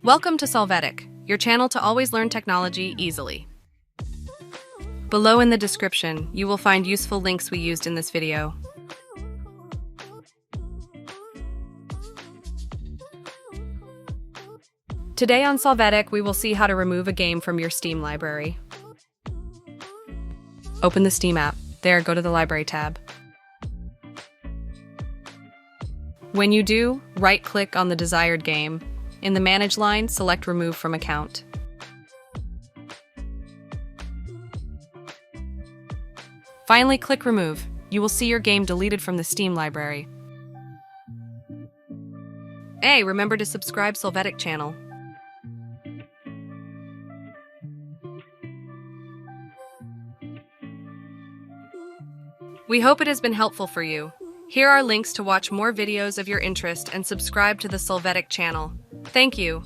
Welcome to Solvetic, your channel to always learn technology easily. Below in the description, you will find useful links we used in this video. Today on Solvetic, we will see how to remove a game from your Steam library. Open the Steam app. There, go to the Library tab. When you do, right-click on the desired game. In the Manage line, select Remove from Account. Finally, click Remove. You will see your game deleted from the Steam library. Hey, remember to subscribe Solvetic channel. We hope it has been helpful for you. Here are links to watch more videos of your interest and subscribe to the Solvetic channel. Thank you.